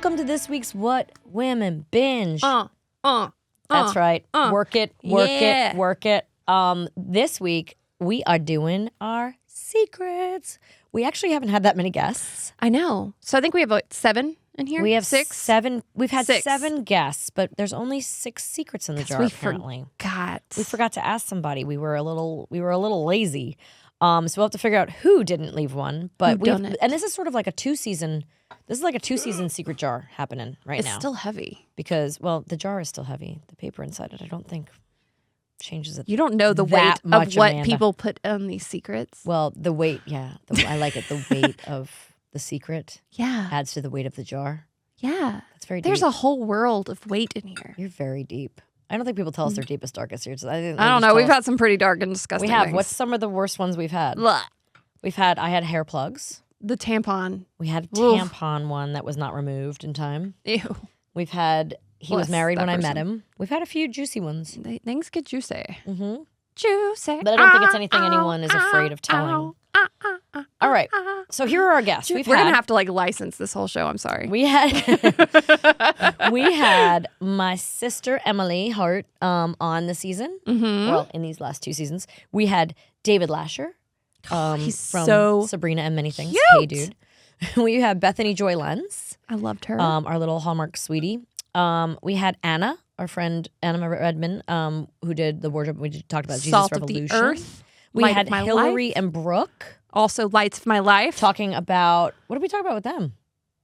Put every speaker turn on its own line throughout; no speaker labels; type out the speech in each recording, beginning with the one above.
welcome to this week's What Women Binge. That's right. Work it. This week, we are doing our secrets. We actually haven't had that many guests.
I know. So I think we have 7 in here.
We have
6?
7. We've had
6.
7 guests, but there's only 6 secrets in the jar. Apparently, we forgot to ask somebody. We were a little lazy. So we'll have to figure out who didn't leave one. But and this is sort of like a 2-season. This is like a 2-season secret jar happening now.
It's still heavy
because the jar is still heavy. The paper inside it, I don't think changes it.
You don't know the weight of what people put on these secrets.
Well, the weight, yeah. I like it. The weight of the secret adds to the weight of the jar.
Yeah.
That's very deep.
There's a whole world of weight in here.
You're very deep. I don't think people tell us their deepest, darkest secrets.
I don't know. We've had some pretty dark and disgusting things.
What's some of the worst ones we've had?
Blah.
I had hair plugs.
The tampon.
We had a tampon one that was not removed in time.
Ew.
We've had, he was married when I met him. We've had a few juicy ones.
Things get juicy.
Mm-hmm.
Juicy.
But I don't think it's anything anyone is afraid of telling. All right. So here are our guests.
We're going to have to license this whole show. I'm sorry.
We had my sister Emily Hart on the season.
Mm-hmm.
Well, in these last 2 seasons. We had David Lasher.
He's
from
so
Sabrina and Many Things.
Cute.
Hey, dude. We have Bethany Joy Lenz.
I loved her.
Our little Hallmark sweetie. We had Anna, our friend Anna Redmond, who did the wardrobe. We talked about
Salt
Jesus Revolution.
Of the Earth.
We had Hillary and Brooke.
Also, Lights of My Life.
Talking about, what did we talk about with them?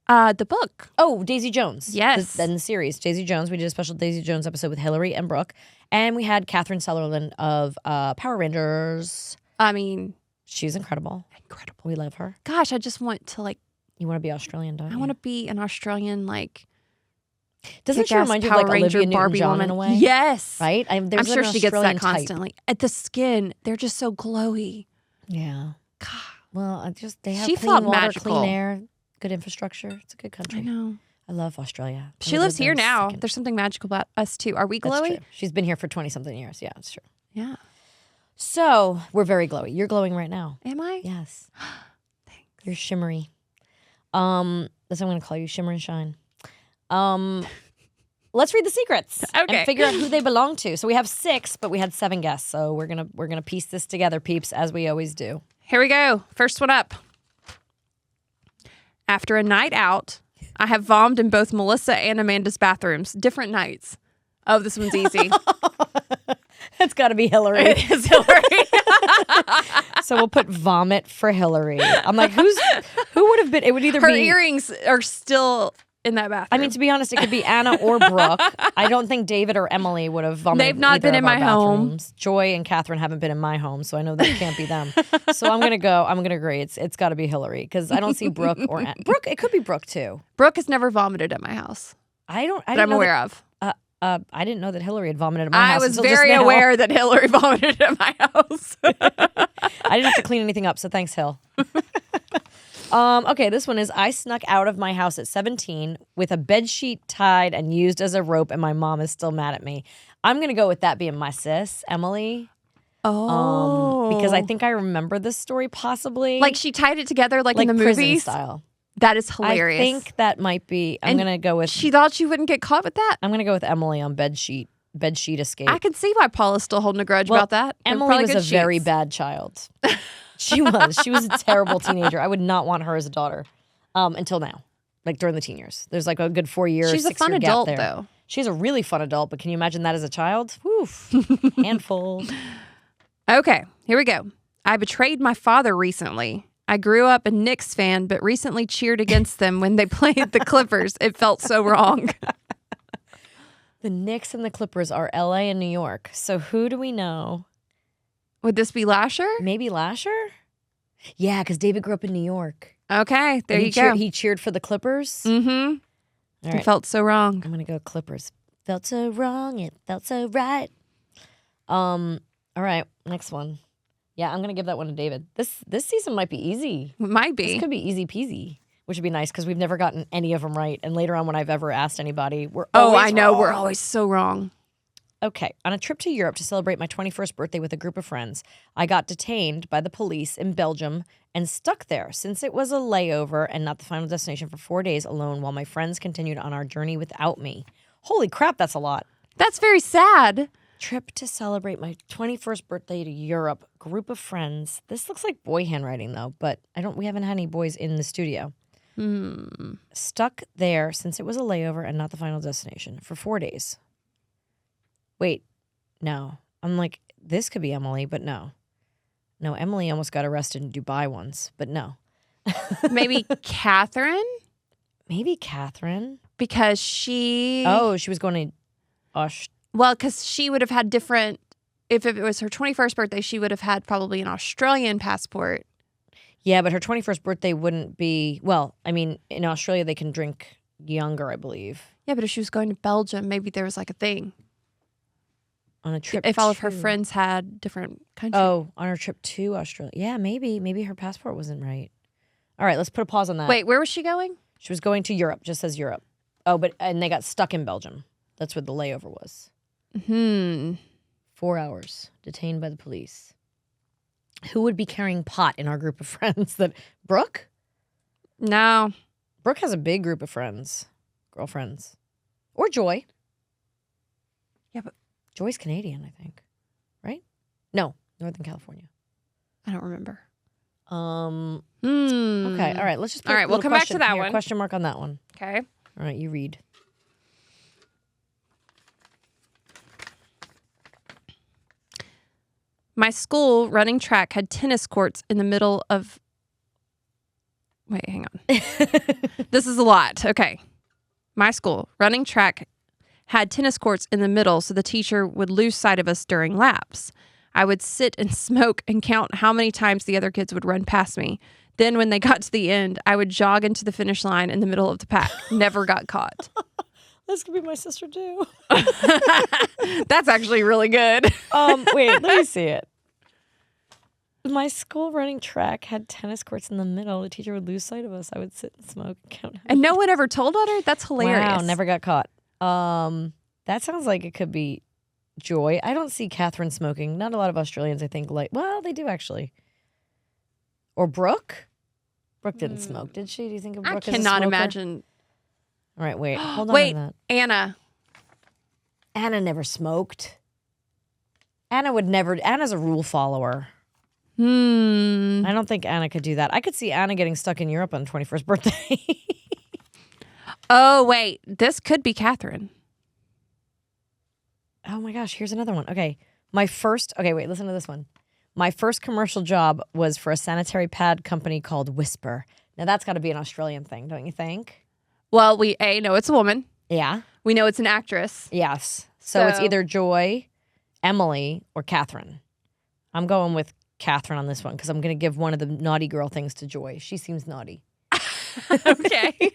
The book.
Oh, Daisy Jones.
Yes.
Then the series, Daisy Jones. We did a special Daisy Jones episode with Hillary and Brooke. And we had Catherine Sutherland of Power Rangers.
I mean,
she's incredible.
Incredible.
We love her.
Gosh, I just want to
You want to be Australian, don't you?
I want to be an Australian
Doesn't she remind you of
Power
Olivia
Ranger Barbie
Newton-John
woman
in a way?
Yes.
Right?
I'm sure she gets that constantly. At the skin, they're just so glowy.
Yeah.
God.
Well, they have
She
clean
felt
water,
magical.
clean air, good infrastructure. It's a good country.
I know.
I love Australia.
She lives here now. There's something magical about us too. Are we glowy?
That's true. She's been here for 20-something years. Yeah, it's true.
Yeah.
So we're very glowy. You're glowing right now.
Am I?
Yes.
Thanks.
You're shimmery. That's what I'm going to call you, Shimmer and Shine. Let's read the secrets and figure out who they belong to. So we have 6, but we had 7 guests. So we're gonna piece this together, peeps, as we always do.
Here we go. First one up. After a night out, I have vommed in both Melissa and Amanda's bathrooms. Different nights. Oh, this one's easy.
It's got to be Hillary.
It is Hillary.
So we'll put vomit for Hillary. I'm like, who would have been? It would either
Her
be...
earrings are still in that bathroom.
I mean, to be honest, it could be Anna or Brooke. I don't think David or Emily would have vomited.
They've not been in my home.
Joy and Catherine haven't been in my home, so I know that can't be them. So I'm gonna agree. It's got to be Hillary because I don't see Brooke or Brooke. It could be Brooke too.
Brooke has never vomited at my house.
That
I'm aware of.
I didn't know that Hillary had vomited at my house.
I was very aware that Hillary vomited at my house.
I didn't have to clean anything up, so thanks, Hill. Okay, this one is, I snuck out of my house at 17 with a bedsheet tied and used as a rope, and my mom is still mad at me. I'm going to go with that being my sis, Emily.
Oh.
Because I think I remember this story possibly.
She tied it together like in the
prison
movies?
style.
That is hilarious.
I think that might be, I'm going to go with.
She thought she wouldn't get caught with that?
I'm going to go with Emily on bedsheet escape.
I can see why Paula's still holding a grudge about that.
Emily was a very bad child. She was a terrible teenager. I would not want her as a daughter until now, during the teen years. There's a good 4 years.
She's a fun adult, though.
She's a really fun adult, but can you imagine that as a child? Oof, handful.
Okay, here we go. I betrayed my father recently. I grew up a Knicks fan, but recently cheered against them when they played the Clippers. It felt so wrong.
The Knicks and the Clippers are L.A. and New York. So who do we know?
Would this be Lasher?
Maybe Lasher? Yeah, because David grew up in New York.
Okay, there you go.
He cheered for the Clippers?
Mm-hmm.
All right.
It felt so wrong.
I'm going to go Clippers. Felt so wrong, it felt so right. All right, next one. Yeah, I'm going to give that one to David. This season might be easy.
It might be.
This could be easy peasy, which would be nice because we've never gotten any of them right. And later on when I've ever asked anybody, we're always
I know.
wrong.
We're always so wrong.
Okay. On a trip to Europe to celebrate my 21st birthday with a group of friends, I got detained by the police in Belgium and stuck there since it was a layover and not the final destination for 4 days alone while my friends continued on our journey without me. Holy crap, that's a lot.
That's very sad.
Trip to celebrate my 21st birthday to Europe, group of friends. This looks like boy handwriting though, but we haven't had any boys in the studio. Stuck there since it was a layover and not the final destination for 4 days. Wait, no. I'm like, this could be Emily, but no. No, Emily almost got arrested in Dubai once, but no.
Maybe Catherine?
Maybe Catherine.
Because she...
Oh, she was going to...
Well, because she would have had different... If it was her 21st birthday, she would have had probably an Australian passport.
Yeah, but her 21st birthday wouldn't be... Well, I mean, in Australia, they can drink younger, I believe.
Yeah, but if she was going to Belgium, maybe there was like a thing.
On a trip
if all of her friends had different countries.
Oh, on her trip to Australia. Yeah, maybe. Maybe her passport wasn't right. All right, let's put a pause on that.
Wait, where was she going?
She was going to Europe. Just says Europe. Oh, and they got stuck in Belgium. That's what the layover was. 4 hours. Detained by the police. Who would be carrying pot in our group of friends? Brooke?
No.
Brooke has a big group of friends. Girlfriends. Or Joy.
Yeah, but
Joy's Canadian, I think. Right? No, Northern California.
I don't remember.
Okay, all right. Let's just put
all right, we'll come back to that one.
Question mark on that one.
Okay.
All right, you read.
My school running track had tennis courts in the middle of... Wait, hang on. This is a lot. Okay. My school running track had tennis courts in the middle so the teacher would lose sight of us during laps. I would sit and smoke and count how many times the other kids would run past me. Then when they got to the end, I would jog into the finish line in the middle of the pack. Never got caught.
This could be my sister too.
That's actually really good.
Wait, let me see it. My school running track had tennis courts in the middle. The teacher would lose sight of us. I would sit and smoke and count.
And no one ever told on her? That's hilarious.
Wow, never got caught. That sounds like it could be Joy. I don't see Catherine smoking. Not a lot of Australians, I think, well, they do actually. Or Brooke? Brooke didn't smoke, did she? Do you think of Brooke as a smoker?
I cannot imagine.
All right, wait. Hold on
wait,
to that.
Anna.
Anna never smoked. Anna's a rule follower. I don't think Anna could do that. I could see Anna getting stuck in Europe on 21st birthday.
Oh, wait. This could be Catherine.
Oh my gosh, here's another one. Okay. Wait, listen to this one. My first commercial job was for a sanitary pad company called Whisper. Now that's got to be an Australian thing, don't you think?
Well, we know it's a woman.
Yeah.
We know it's an actress.
Yes. So it's either Joy, Emily, or Catherine. I'm going with Catherine on this one because I'm going to give one of the naughty girl things to Joy. She seems naughty.
Okay.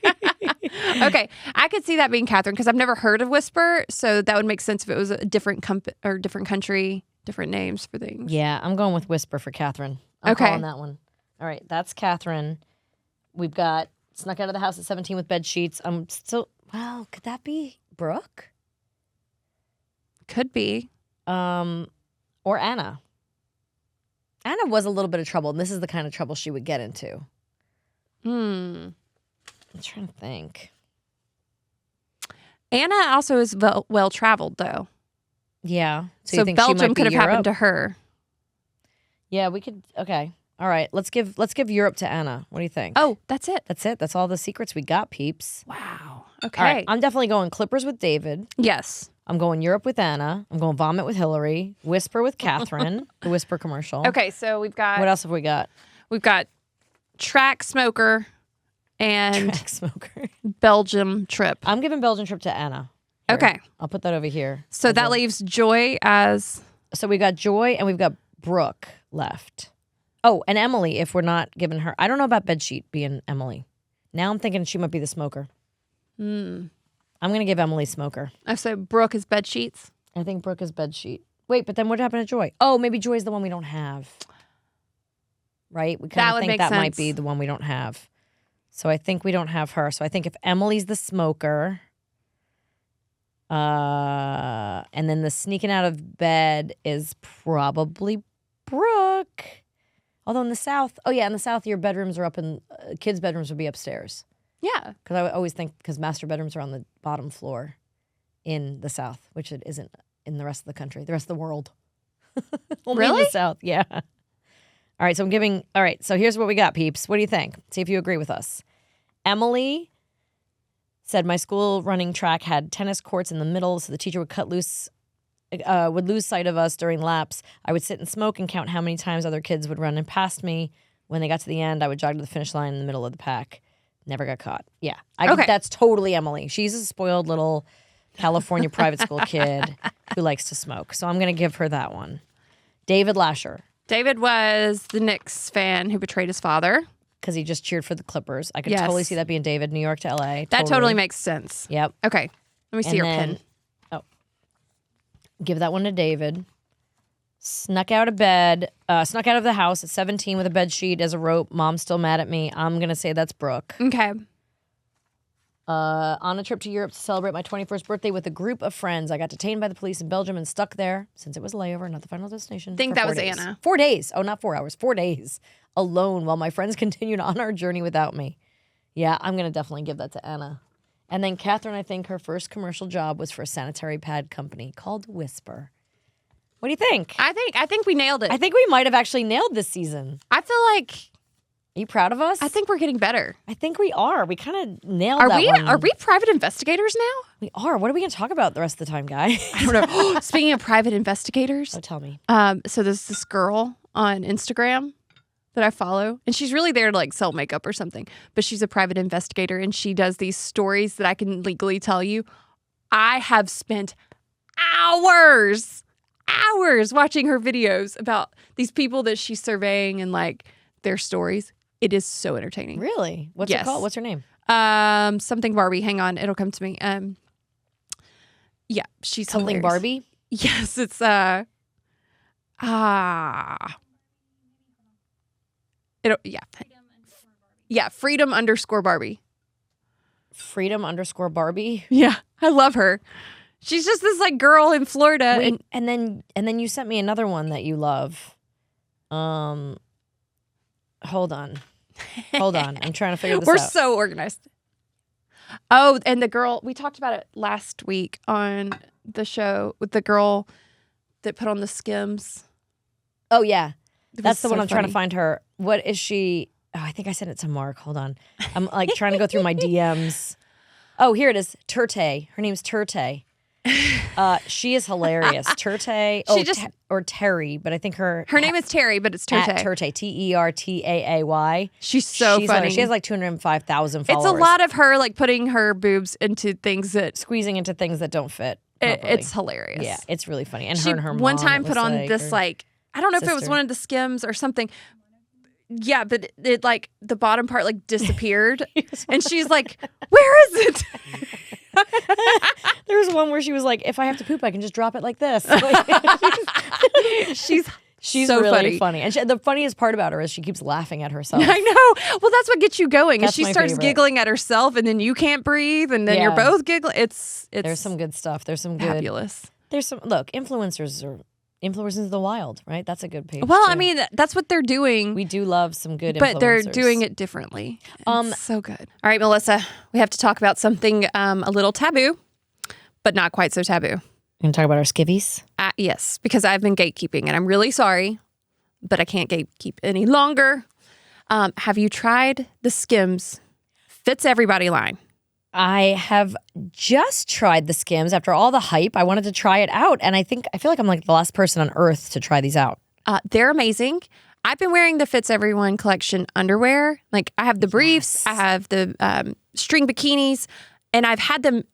Okay. I could see that being Catherine because I've never heard of Whisper, so that would make sense if it was a different different country, different names for things.
Yeah, I'm going with Whisper for Catherine. I'm calling that one. All right, that's Catherine. We've got snuck out of the house at 17 with bed sheets. I'm still... Well, could that be Brooke?
Could be.
Or Anna. Anna was a little bit of trouble, and this is the kind of trouble she would get into. I'm trying to think.
Anna also is well-traveled, though.
Yeah.
So you think Belgium could have happened to her.
Yeah, we could. Okay. All right. Let's give Europe to Anna. What do you think?
Oh, that's it.
That's it. That's all the secrets we got, peeps.
Wow. Okay.
All right. I'm definitely going Clippers with David.
Yes.
I'm going Europe with Anna. I'm going Vomit with Hillary. Whisper with Catherine. The Whisper commercial.
Okay, so we've got...
What else have we got?
We've got track smoker and...
Track smoker.
Belgium trip.
I'm giving Belgium trip to Anna. Here.
Okay.
I'll put that over here.
So that leaves Joy as...
So we got Joy and we've got Brooke left. Oh, and Emily, if we're not giving her... I don't know about bedsheet being Emily. Now I'm thinking she might be the smoker. I'm going to give Emily smoker.
Oh, so Brooke is bed sheets?
I think Brooke is bed sheet. Wait, but then what happened to Joy? Oh, maybe Joy's the one we don't have. Right? We kind of think that might be the one we don't have. So I think we don't have her. So I think if Emily's the smoker, And then the sneaking out of bed is probably Brooke. Although in the South, your bedrooms are up in, kids' bedrooms would be upstairs.
Yeah.
Because I always think, because master bedrooms are on the bottom floor in the South, which it isn't in the rest of the country, the rest of the world. Only in the South, yeah. All right, so here's what we got, peeps. What do you think? See if you agree with us. Emily said, my school running track had tennis courts in the middle, so the teacher would lose sight of us during laps. I would sit and smoke and count how many times other kids would run in past me. When they got to the end, I would jog to the finish line in the middle of the pack. Never got caught. Yeah. That's totally Emily. She's a spoiled little California private school kid who likes to smoke. So I'm going to give her that one. David Lasher.
David was the Knicks fan who betrayed his father.
Because he just cheered for the Clippers. I could totally see that being David, New York to LA.
That totally makes sense.
Yep.
Okay. Let me see your pen.
Oh. Give that one to David. Snuck out of the house at 17 with a bed sheet as a rope. Mom's still mad at me. I'm going to say that's Brooke.
Okay.
On a trip to Europe to celebrate my 21st birthday with a group of friends. I got detained by the police in Belgium and stuck there since it was a layover, not the final destination.
I think that was
days.
Anna.
4 days. Oh, not 4 hours. 4 days alone while my friends continued on our journey without me. Yeah, I'm going to definitely give that to Anna. And then Catherine, I think her first commercial job was for a sanitary pad company called Whisper. What do you think?
I think we nailed it.
I think we might have actually nailed this season.
I feel like...
Are you proud of us?
I think we're getting better.
I think we are. We kind of nailed that one.
Are we private investigators now?
We are. What are we going to talk about the rest of the time, Guy?
I don't know. Speaking of private investigators.
Oh, tell me.
So there's this girl on Instagram that I follow, and she's really there to like sell makeup or something, but she's a private investigator, and she does these stories that I can legally tell you. I have spent hours watching her videos about these people that she's surveying and like their stories. It is so entertaining.
Really? What's it called? What's her name?
Something Barbie. Hang on, it'll come to me. Yeah, she's
something
hilarious.
Barbie.
Yes, it's Freedom_Barbie.
Freedom_Barbie.
Yeah, I love her. She's just this like girl in Florida.
Wait, and then you sent me another one that you love. Hold on. I'm trying to figure this out.
We're so organized. Oh, and the girl, we talked about it last week on the show with the girl that put on the Skims.
Oh, yeah. That's the one I'm trying to find her. What is she? Oh, I think I sent it to Mark. Hold on. I'm like trying to go through my DMs. Oh, here it is. Turte. Her name's Turte. She is hilarious. Turte. Or Terry, but I think her
name is Terry, but it's Turte.
Turte. Tertaay.
She's so funny.
She has like 205,000 followers.
It's a lot of her like putting her boobs into things that
squeezing into things that don't fit.
It's hilarious.
Yeah, it's really funny. And
she
her mom
one time put on this like I don't know if it was
sister.
one of the Skims or something. Yeah, but it like the bottom part like disappeared, and she's like, "Where is it?"
There was one where she was like, "If I have to poop, I can just drop it like this." She's
so
really funny. And the funniest part about her is she keeps laughing at herself.
I know. Well, that's what gets you going. Is she starts
favorite.
giggling at herself, and then you can't breathe, and then you're both giggling. It's
there's some good stuff. There's some good
fabulous.
There's some influencers are influencers of the wild, right? That's a good page.
Well,
too.
I mean, that's what they're doing.
We do love some good
but
influencers.
they're doing it differently. So good. All right, Melissa, we have to talk about something a little taboo, but not quite so taboo.
You want to talk about our skivvies?
Yes, because I've been gatekeeping, and I'm really sorry, but I can't gatekeep any longer. Have you tried the Skims Fits Everybody line?
I have just tried the Skims. After all the hype, I wanted to try it out, and I feel like I'm like the last person on earth to try these out.
They're amazing. I've been wearing the Fits Everyone collection underwear. Like I have the briefs, I have the string bikinis, and I've had them,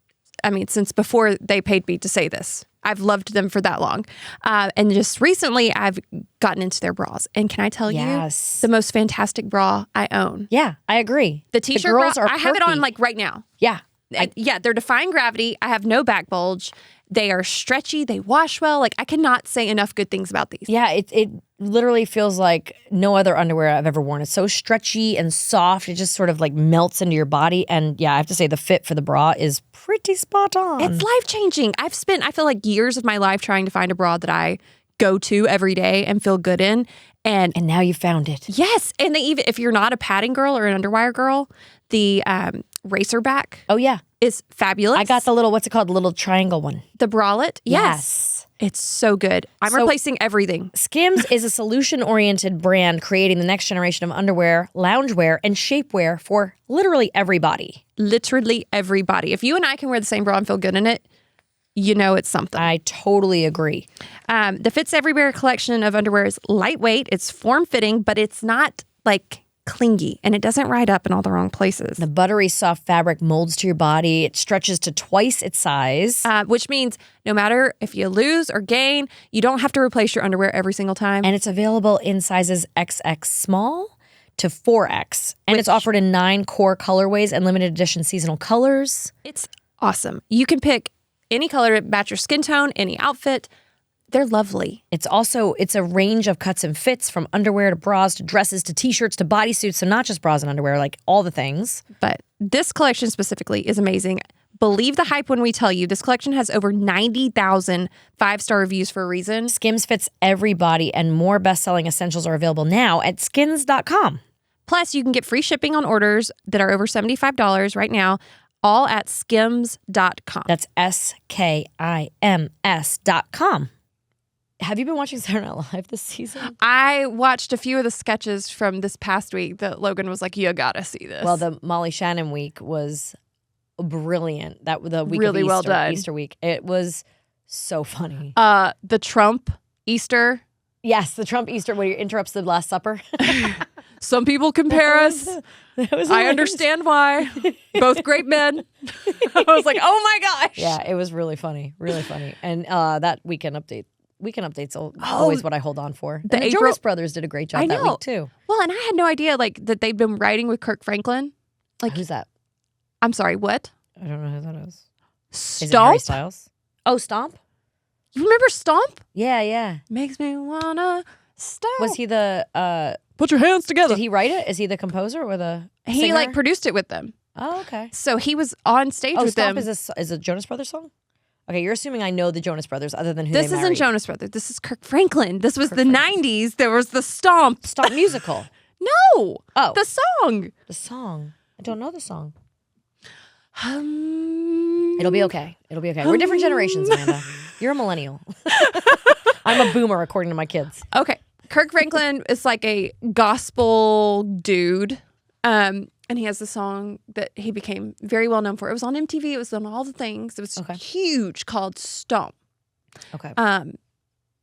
since before they paid me to say this. I've loved them for that long. And just recently, I've gotten into their bras. And can I tell you, the most fantastic bra I own?
Yeah, I agree.
The t-shirt bra, I have it on like right now.
Yeah.
They're defying gravity. I have no back bulge. They are stretchy. They wash well. Like I cannot say enough good things about these.
Yeah, literally feels like no other underwear I've ever worn. It's so stretchy and soft. It just sort of like melts into your body. And yeah, I have to say the fit for the bra is pretty spot on.
It's life-changing. I feel like years of my life trying to find a bra that I go to every day and feel good in. And
now you found it.
Yes. And they even, if you're not a padding girl or an underwire girl, the racerback.
Oh, yeah.
Is fabulous.
I got the little, what's it called? The little triangle one.
The bralette? Yes. It's so good. I'm replacing everything.
Skims is a solution-oriented brand creating the next generation of underwear, loungewear, and shapewear for literally everybody.
Literally everybody. If you and I can wear the same bra and feel good in it, you know it's something.
I totally agree.
The Fits Everywhere collection of underwear is lightweight, it's form-fitting, but it's not like clingy, and it doesn't ride up in all the wrong places.
The buttery soft fabric molds to your body. It stretches to twice its size.
Which means no matter if you lose or gain, you don't have to replace your underwear every single time.
And it's available in sizes XX small to 4X. And it's offered in 9 core colorways and limited edition seasonal colors.
It's awesome. You can pick any color to match your skin tone, any outfit. They're lovely.
It's a range of cuts and fits from underwear to bras to dresses to t-shirts to bodysuits. So not just bras and underwear, like all the things.
But this collection specifically is amazing. Believe the hype when we tell you this collection has over 90,000 5-star reviews for a reason.
Skims fits every body, and more best-selling essentials are available now at skins.com.
Plus, you can get free shipping on orders that are over $75 right now, all at skims.com.
That's SKIMS.com. Have you been watching Saturday Night Live this season?
I watched a few of the sketches from this past week that Logan was like, you gotta see this.
Well, the Molly Shannon week was brilliant. The week
really
of Easter,
well done.
Easter week. It was so funny.
The Trump Easter.
Yes, the Trump Easter where he interrupts the Last Supper.
Some people compare us. I understand why. Both great men. I was like, oh my gosh.
Yeah, it was really funny. Really funny. And that weekend update's always what I hold on for. The Jonas Brothers did a great job that week too.
Well, and I had no idea that they'd been writing with Kirk Franklin. Like,
who's that?
I'm sorry, what?
I don't know who that is.
Stomp?
Is it Harry Styles? Oh, Stomp?
You remember Stomp?
Yeah.
Makes me wanna stomp.
Was he the
put your hands together?
Did he write it? Is he the composer or the
He
singer?
produced it with them.
Oh, okay.
So he was on stage with
Stomp
them.
is a Jonas Brothers song? Okay, you're assuming I know the Jonas Brothers other than who
This
they married.
isn't Jonas Brothers. This is Kirk Franklin. This was the 90s. There was the Stomp.
Stomp musical.
No.
Oh.
The song.
The song. I don't know the song. It'll be okay. We're different generations, Amanda. You're a millennial. I'm a boomer, according to my kids.
Okay. Kirk Franklin is like a gospel dude. And he has the song that he became very well known for. It was on MTV. It was on all the things. It was huge, called Stomp.
Okay. I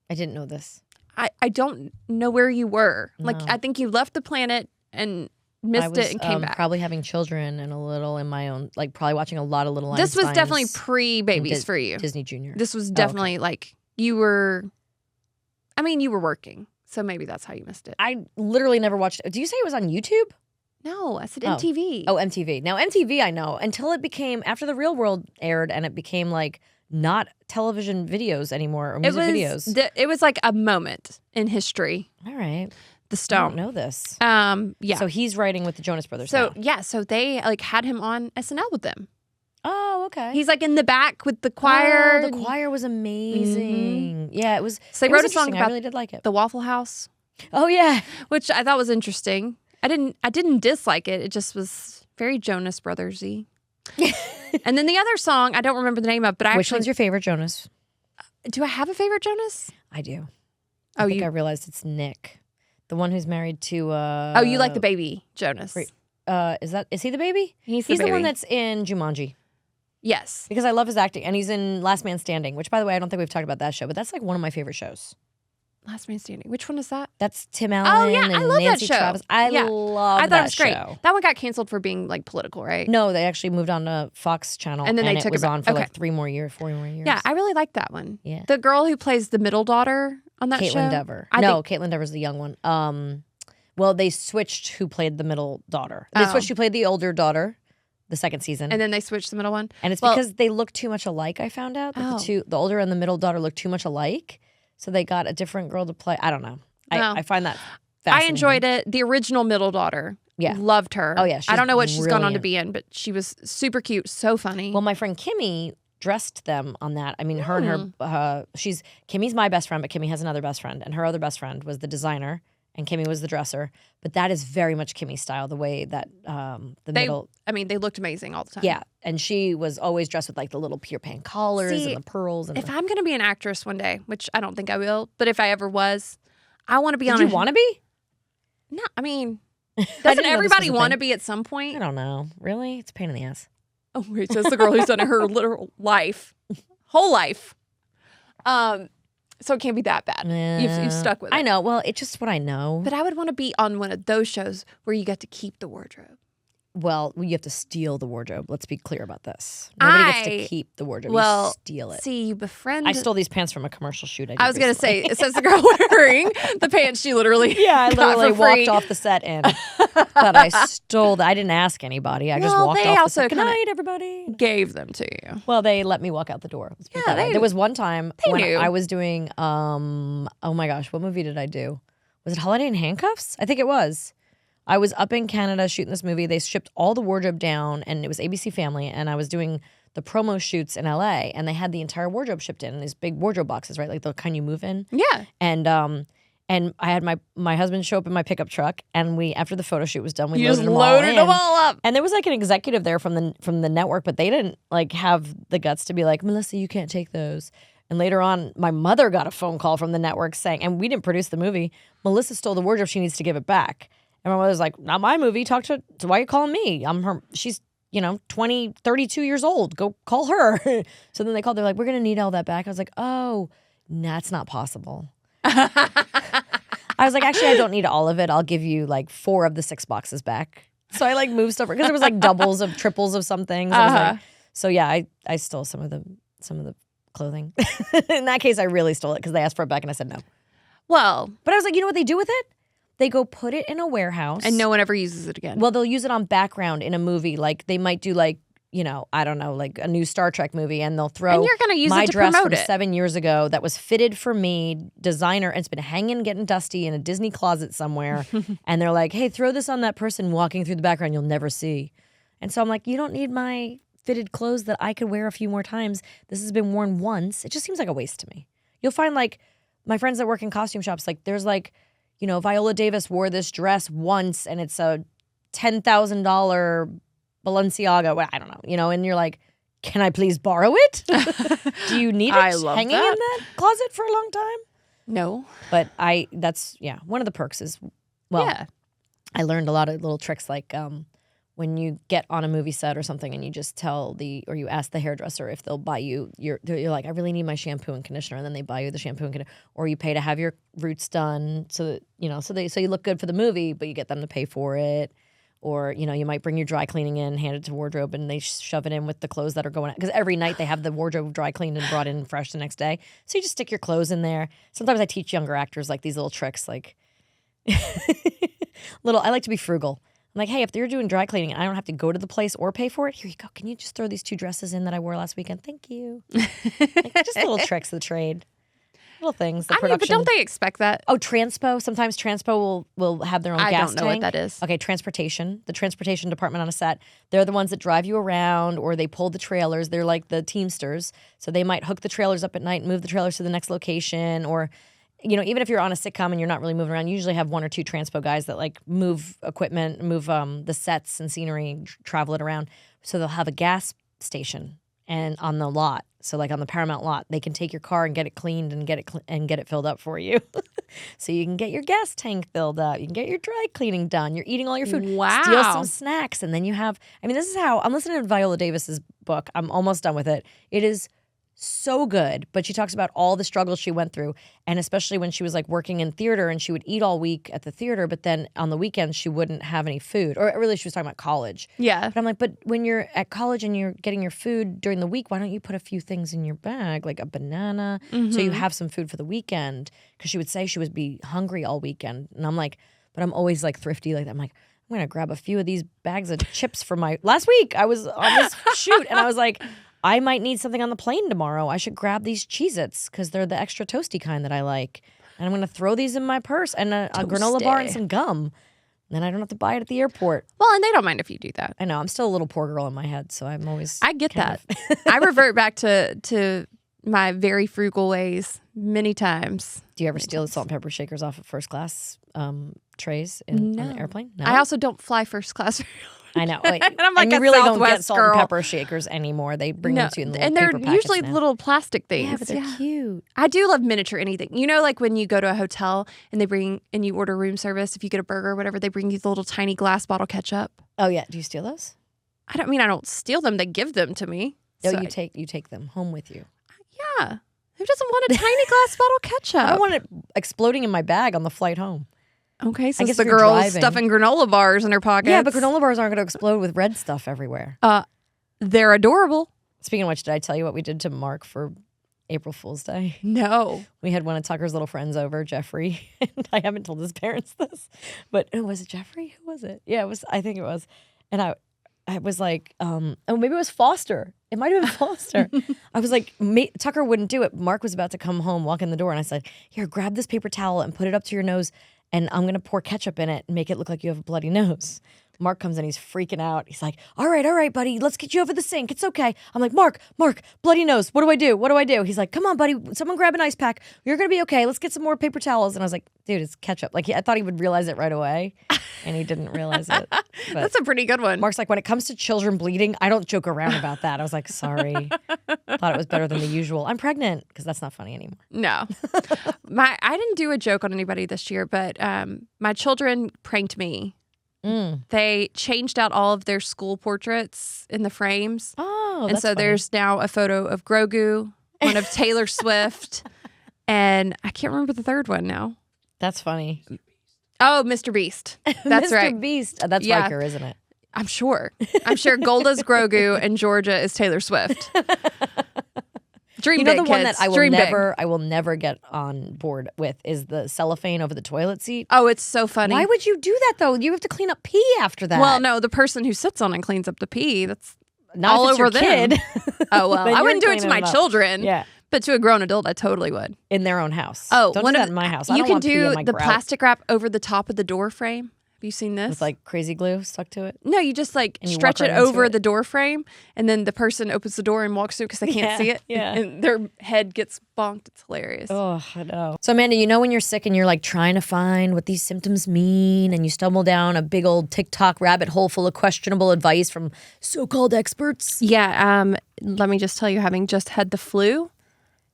didn't know this.
I don't know where you were. No. Like, I think you left the planet and missed it and came back.
Probably having children and a little in my own, like probably watching a lot of Little Einsteins.
This was definitely pre-babies for you.
Disney Junior.
This was definitely like you were working. So maybe that's how you missed it.
I literally never watched it. Do you say it was on YouTube?
No, I said MTV.
Oh, MTV. Now, MTV, I know, until it became, after The Real World aired and it became like not television videos anymore or music videos.
It was like a moment in history.
All right.
The Stomp.
I don't know this.
Yeah.
So he's writing with the Jonas Brothers
So,
now.
yeah, so they like had him on SNL with them.
Oh, okay.
He's like in the back with the choir.
Oh, the choir was amazing. Mm-hmm. Yeah, it was.
So they wrote a song about
I really did like it.
The Waffle House.
Oh, yeah.
Which I thought was interesting. I didn't dislike it. It just was very Jonas Brothers-y. And then the other song, I don't remember the name of, but
Which one's your favorite Jonas?
Do I have a favorite Jonas?
I do. I think I realized it's Nick. The one who's married to
Oh, you like the baby Jonas.
Is he the baby?
He's
the one that's in Jumanji.
Yes.
Because I love his acting. And he's in Last Man Standing, which by the way, I don't think we've talked about that show, but that's like one of my favorite shows.
Last Man Standing. Which one is that?
That's Tim Allen.
Oh yeah,
and
I love
Nancy
that show.
Travis. I thought it was great.
Show. That one got canceled for being like political, right?
No, they actually moved on to Fox Channel,
and then they
it
took
was
it
on for like 4 more years.
Yeah, I really like that one.
Yeah,
the girl who plays the middle daughter on that show,
Caitlin Dever. Caitlin Dever's the young one. Well, they switched who played the middle daughter. They switched who played the older daughter. The second season,
and then they switched the middle one,
and it's because they look too much alike. I found out that the older and the middle daughter look too much alike. So they got a different girl to play. I don't know. I find that
I enjoyed it. The original middle daughter.
Yeah.
Loved her.
Oh, yeah.
I don't know what she's gone on to be in, but she was super cute. So funny.
Well, my friend Kimmy dressed them on that. I mean, her and her, Kimmy's my best friend, but Kimmy has another best friend. And her other best friend was the designer, and Kimmy was the dresser. But that is very much Kimmy's style, the way that middle.
I mean, they looked amazing all the time.
Yeah. And she was always dressed with like the little Peter Pan collars and the pearls. And
if I'm going to be an actress one day, which I don't think I will, but if I ever was, I want to be on.
Did you want to be?
No, I mean, doesn't everybody want to be at some point?
I don't know. Really? It's a pain in the ass.
Oh, wait, says the girl who's done it her literal whole life. So it can't be that bad. You've stuck with it.
I know. Well, it's just what I know.
But I would want to be on one of those shows where you get to keep the wardrobe.
Well, you have to steal the wardrobe. Let's be clear about this. Nobody gets to keep the wardrobe. You steal it.
See, you befriend.
I stole these pants from a commercial shoot.
I was going to say, it says the girl wearing the pants she literally
I literally walked off the set in. But I stole I didn't ask anybody. I just walked off the set. Good night, everybody.
Gave them to you.
Well, they let me walk out the door. There was one time when I was doing, oh my gosh, what movie did I do? Was it Holiday in Handcuffs? I think it was. I was up in Canada shooting this movie. They shipped all the wardrobe down, and it was ABC Family, and I was doing the promo shoots in LA, and they had the entire wardrobe shipped in these big wardrobe boxes, right? Like the kind you move in.
Yeah.
And I had my husband show up in my pickup truck, and after the photo shoot was done, we loaded them all up. And there was like an executive there from the network, but they didn't like have the guts to be like, Melissa, you can't take those. And later on, my mother got a phone call from the network saying, and we didn't produce the movie, Melissa stole the wardrobe, she needs to give it back. And my mother's like, not my movie. Talk to why are you calling me? I'm her. She's 20, 32 years old. Go call her. So then they called. They're like, we're gonna need all that back. I was like, oh, that's not possible. I was like, actually, I don't need all of it. I'll give you like 4 of the 6 boxes back. So I like moved stuff because there was like doubles of triples of some things. I was like, so yeah, I stole some of the clothing. In that case, I really stole it because they asked for it back and I said no.
Well,
but I was like, you know what they do with it? They go put it in a warehouse.
And no one ever uses it again.
Well, they'll use it on background in a movie. Like they might do like, I don't know, like a new Star Trek movie, and they'll throw
and you're gonna use
my
it to
dress
promote
from 7 years ago that was fitted for me, designer, and it's been hanging, getting dusty in a Disney closet somewhere. And they're like, hey, throw this on that person walking through the background you'll never see. And so I'm like, you don't need my fitted clothes that I could wear a few more times. This has been worn once. It just seems like a waste to me. You'll find like my friends that work in costume shops, like there's like, Viola Davis wore this dress once and it's a $10,000 Balenciaga. Well, I don't know, and you're like, can I please borrow it? Do you need it hanging in that closet for a long time?
No.
But that's one of the perks is, I learned a lot of little tricks like when you get on a movie set or something and you just or you ask the hairdresser if they'll buy you, you're like, I really need my shampoo and conditioner, and then they buy you the shampoo and conditioner, or you pay to have your roots done so that, so you look good for the movie, but you get them to pay for it. Or, you might bring your dry cleaning in, hand it to wardrobe, and they shove it in with the clothes that are going out. Because every night they have the wardrobe dry cleaned and brought in fresh the next day. So you just stick your clothes in there. Sometimes I teach younger actors like these little tricks, like I like to be frugal. I'm like, hey, if you're doing dry cleaning and I don't have to go to the place or pay for it, here you go. Can you just throw these 2 dresses in that I wore last weekend? Thank you. Just little tricks of the trade. Little things. The production.
But don't they expect that?
Oh, transpo. Sometimes transpo will have their own gas tank.
I don't know what that is.
Okay, transportation. The transportation department on a set. They're the ones that drive you around, or they pull the trailers. They're like the Teamsters. So they might hook the trailers up at night and move the trailers to the next location, or even if you're on a sitcom and you're not really moving around, you usually have 1 or 2 transpo guys that like move equipment, move the sets and scenery, travel it around. So they'll have a gas station and on the lot. So like on the Paramount lot, they can take your car and get it cleaned and get it filled up for you. So you can get your gas tank filled up. You can get your dry cleaning done. You're eating all your food.
Wow.
Steal some snacks. And then you have, this is how, I'm listening to Viola Davis's book. I'm almost done with it. It is so good, but she talks about all the struggles she went through, and especially when she was like working in theater and she would eat all week at the theater, but then on the weekends she wouldn't have any food. Or really, she was talking about college.
Yeah.
But I'm like, but when you're at college and you're getting your food during the week, why don't you put a few things in your bag, like a banana, so you have some food for the weekend? Because she would say she would be hungry all weekend, and I'm like, but I'm always like thrifty like that. I'm like, I'm gonna grab a few of these bags of chips for my. Last week I was on this shoot and I was like, I might need something on the plane tomorrow. I should grab these Cheez-Its because they're the extra toasty kind that I like. And I'm going to throw these in my purse and a granola bar and some gum. Then I don't have to buy it at the airport.
Well, and they don't mind if you do that.
I know. I'm still a little poor girl in my head, so I'm always...
I get that. I revert back to my very frugal ways many times.
Do you ever steal the salt and pepper shakers off of first class trays on the airplane? No.
I also don't fly first class very often.
I know. Like,
and I'm like,
you really don't get salt
girl.
and pepper shakers anymore. They bring them to you in little
and they're
paper packets
usually
now.
little plastic things.
Yeah, but they're cute.
I do love miniature anything. You know, like when you go to a hotel and you order room service, if you get a burger or whatever, they bring you the little tiny glass bottle ketchup.
Oh yeah, do you steal those?
I don't steal them. They give them to me.
No, so you take them home with you.
Yeah. Who doesn't want a tiny glass bottle ketchup?
I don't want it exploding in my bag on the flight home.
Okay, so the girl's stuffing granola bars in her pockets.
Yeah, but granola bars aren't going to explode with red stuff everywhere.
They're adorable.
Speaking of which, did I tell you what we did to Mark for April Fool's Day?
No.
We had one of Tucker's little friends over, Jeffrey. And I haven't told his parents this. But was it Jeffrey? Who was it? Yeah, it was. I think it was. And I was like, maybe it was Foster. It might have been Foster. I was like, Tucker wouldn't do it. Mark was about to come home, walk in the door, and I said, here, grab this paper towel and put it up to your nose, and I'm going to pour ketchup in it and make it look like you have a bloody nose. Mark comes in, he's freaking out. He's like, all right, buddy, let's get you over the sink. It's okay. I'm like, Mark, bloody nose. What do I do? He's like, come on, buddy. Someone grab an ice pack. You're going to be okay. Let's get some more paper towels. And I was like, dude, it's ketchup. Like, I thought he would realize it right away, and he didn't realize it. But
that's a pretty good one.
Mark's like, when it comes to children bleeding, I don't joke around about that. I was like, sorry. Thought it was better than the usual. I'm pregnant, because that's not funny anymore.
No. I didn't do a joke on anybody this year, but my children pranked me. They changed out all of their school portraits in the frames.
Oh,
and so
funny.
There's now a photo of Grogu, one of Taylor Swift, and I can't remember the third one now.
That's funny.
Oh, Mr. Beast. That's right.
Mr. Beast. That's Riker, isn't it?
I'm sure. Golda's Grogu and Georgia is Taylor Swift. Dream big,
the one
kids.
that I will never get on board with is the cellophane over the toilet seat.
Oh, it's so funny.
Why would you do that though? You have to clean up pee after that.
Well, no, the person who sits on it cleans up the pee. That's
not
all over
your
them.
Kid.
Oh well, I wouldn't do it to my children.
Yeah,
but to a grown adult, I totally would.
In their own house.
Oh,
don't do that in my house.
You can do the plastic wrap over the top of the door frame. Have you seen this?
With like crazy glue stuck to it?
No, you just like stretch it over the door frame, and then the person opens the door and walks through because they can't see it.
Yeah.
And their head gets bonked. It's hilarious.
Oh, I know. So Amanda, when you're sick and you're like trying to find what these symptoms mean, and you stumble down a big old TikTok rabbit hole full of questionable advice from so-called experts?
Yeah. Let me just tell you, having just had the flu,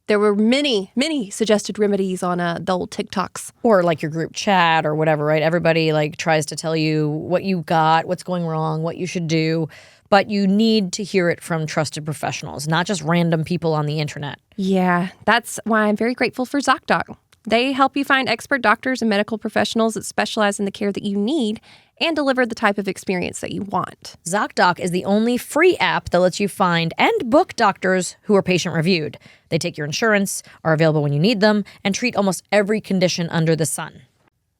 there were many, many suggested remedies on the old TikToks.
Or like your group chat or whatever, right? Everybody like tries to tell you what you got, what's going wrong, what you should do. But you need to hear it from trusted professionals, not just random people on the internet.
Yeah, that's why I'm very grateful for ZocDoc. They help you find expert doctors and medical professionals that specialize in the care that you need and deliver the type of experience that you want.
ZocDoc is the only free app that lets you find and book doctors who are patient-reviewed. They take your insurance, are available when you need them, and treat almost every condition under the sun.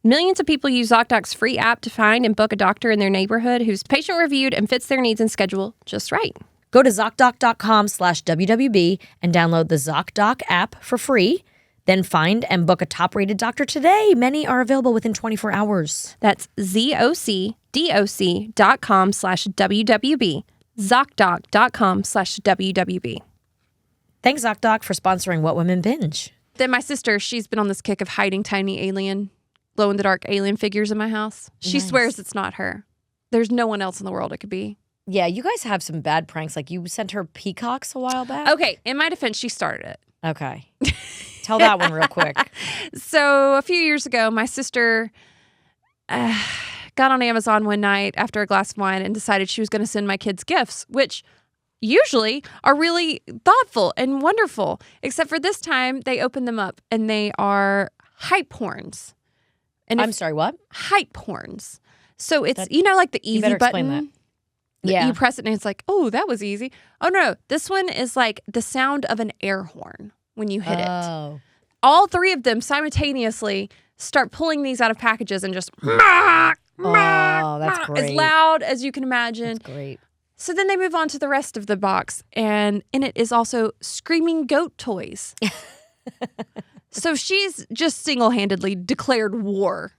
Millions of people use ZocDoc's free app to find and book a doctor in their neighborhood who's patient-reviewed and fits their needs and schedule just right.
Go to ZocDoc.com/WWB and download the ZocDoc app for free. Then find and book a top-rated doctor today. Many are available within 24 hours.
That's ZocDoc.com/WWB. ZocDoc.com/WWB.
Thanks, ZocDoc, for sponsoring What Women Binge.
Then my sister, she's been on this kick of hiding tiny alien, glow-in-the-dark alien figures in my house. She swears it's not her. There's no one else in the world it could be.
Yeah, you guys have some bad pranks. Like you sent her peacocks a while back.
Okay, in my defense, she started it.
Okay. Tell that one real quick.
So a few years ago, my sister got on Amazon one night after a glass of wine and decided she was going to send my kids gifts, which usually are really thoughtful and wonderful. Except for this time, they opened them up and they are hype horns. And
I'm sorry, what?
Hype horns. So it's, like the easy button.
Yeah.
You press it and it's like, oh, that was easy. Oh, no. This one is like the sound of an air horn when you hit it. All three of them simultaneously start pulling these out of packages and just
that's great.
As loud as you can imagine.
That's great.
So then they move on to the rest of the box, and in it is also screaming goat toys. So she's just single-handedly declared war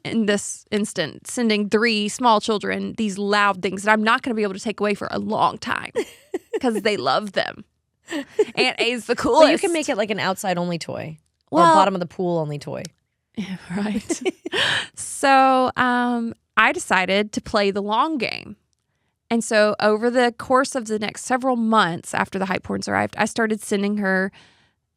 in this instant, sending 3 small children these loud things that I'm not going to be able to take away for a long time because they love them. Aunt A's the coolest.
Well, you can make it like an outside-only toy or bottom of the pool-only toy.
Yeah, right. So I decided to play the long game. And so over the course of the next several months after the hype porns arrived, I started sending her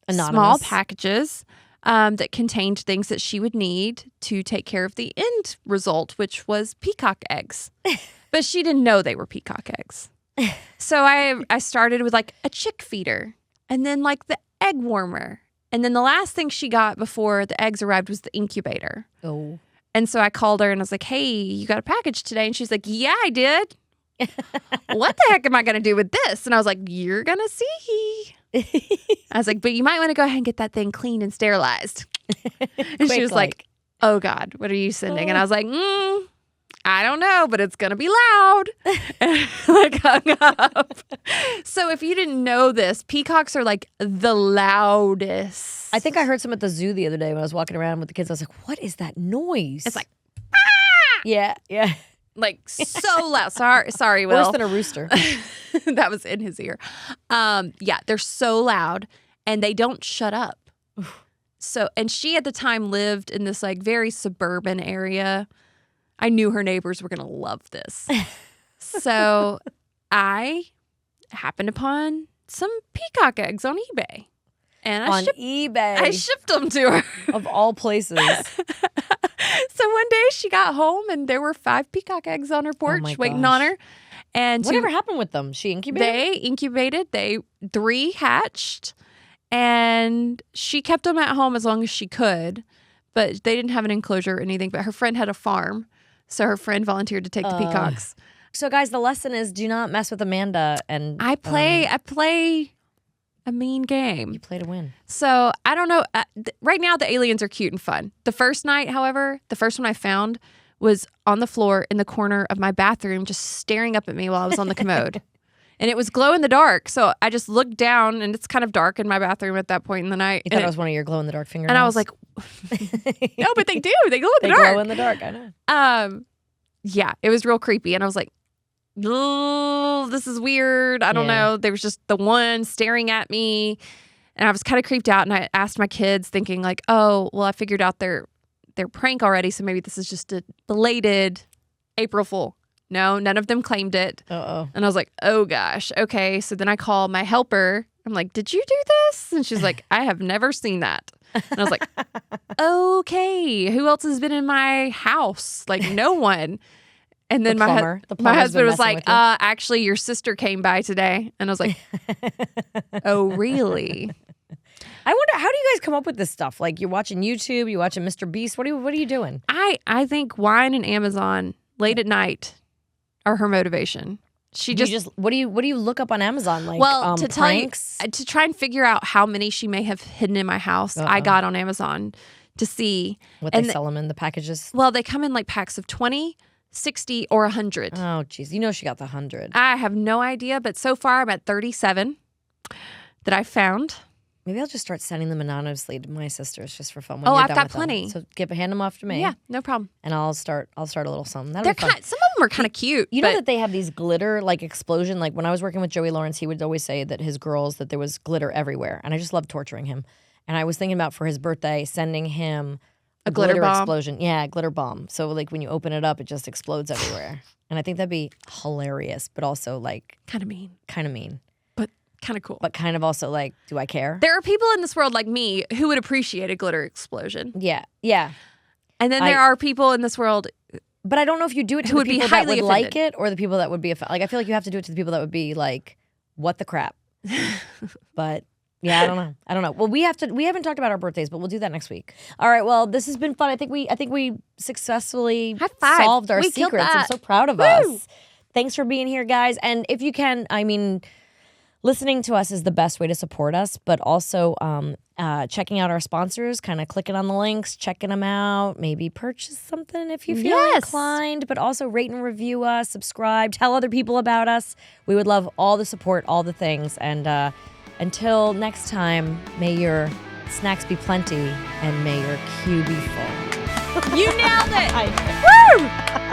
small packages that contained things that she would need to take care of the end result, which was peacock eggs. But she didn't know they were peacock eggs. So I started with like a chick feeder and then like the egg warmer. And then the last thing she got before the eggs arrived was the incubator.
Oh.
And so I called her and I was like, hey, you got a package today? And she's like, yeah, I did. What the heck am I going to do with this? And I was like, you're going to see. I was like, but you might want to go ahead and get that thing cleaned and sterilized. And she was like, oh God, what are you sending? And I was like, I don't know, but it's going to be loud. And like hung up. So if you didn't know this, peacocks are like the loudest.
I think I heard some at the zoo the other day when I was walking around with the kids. I was like, what is that noise?
It's like,
yeah.
Like so loud. Sorry, Will.
Worse than a rooster.
That was in his ear. Yeah, they're so loud and they don't shut up. So, and she at the time lived in this like very suburban area. I knew her neighbors were going to love this. So I happened upon some peacock eggs on eBay. And I shipped them to her.
Of all places.
So one day she got home and there were 5 peacock eggs on her porch waiting on her. And
whatever happened with them? She incubated?
They incubated. 3 hatched. And she kept them at home as long as she could. But they didn't have an enclosure or anything. But her friend had a farm. So her friend volunteered to take the peacocks.
So guys, the lesson is do not mess with Amanda. And
I play a mean game.
You play to win.
So I don't know. Right now, the aliens are cute and fun. The first night, however, the first one I found was on the floor in the corner of my bathroom, just staring up at me while I was on the commode. And it was glow in the dark. So I just looked down, and it's kind of dark in my bathroom at that point in the night.
You thought it was one of your glow in the dark fingernails?
And I was like, no, but they do. They glow in the dark.
They glow in the dark. I know.
Yeah, it was real creepy. And I was like, oh, this is weird. I don't know. There was just the one staring at me. And I was kind of creeped out. And I asked my kids thinking like, oh, well, I figured out their prank already. So maybe this is just a belated April Fool. No, none of them claimed it.
Uh-oh.
And I was like, oh, gosh. Okay. So then I call my helper. I'm like, did you do this? And she's like, I have never seen that. And I was like, okay. Who else has been in my house? Like, no one. And then my husband was like, actually, your sister came by today. And I was like, oh, really?
I wonder, how do you guys come up with this stuff? Like, you're watching YouTube, you're watching Mr. Beast. What are you doing?
I think wine and Amazon late at night are her motivation.
What do you look up on Amazon? Like,
to
pranks?
To try and figure out how many she may have hidden in my house. I got on Amazon to see
what they sell them in the packages.
Well, they come in like packs of 20, 60, or 100.
Oh, geez. You know she got the 100.
I have no idea, but so far I'm at 37 that I found.
Maybe I'll just start sending them anonymously to my sisters just for fun.
I've got plenty.
So hand them off to me.
Yeah, no problem.
And I'll start a little something.
Some of them are kind of cute.
You know that they have these glitter like explosion. Like when I was working with Joey Lawrence, he would always say that his girls that there was glitter everywhere, and I just loved torturing him. And I was thinking about for his birthday sending him a glitter bomb. Explosion. Yeah, a glitter bomb. So like when you open it up, it just explodes everywhere. And I think that'd be hilarious, but also like
kind of mean. But kind of cool.
But kind of also like, do I care?
There are people in this world like me who would appreciate a glitter explosion.
Yeah.
And then there are people in this world,
but I don't know if you do it to the people that would like it or the people that would be like. I feel like you have to do it to the people that would be like, what the crap. But yeah, I don't know. Well, we haven't talked about our birthdays, but we'll do that next week. All right. Well, this has been fun. I think we successfully solved our secrets. I'm so proud of us. Thanks for being here, guys. And if you can, I mean, listening to us is the best way to support us, but also checking out our sponsors, kind of clicking on the links, checking them out, maybe purchase something if you feel inclined, but also rate and review us, subscribe, tell other people about us. We would love all the support, all the things. And until next time, may your snacks be plenty, and may your queue be full.
You nailed it!
I
Woo!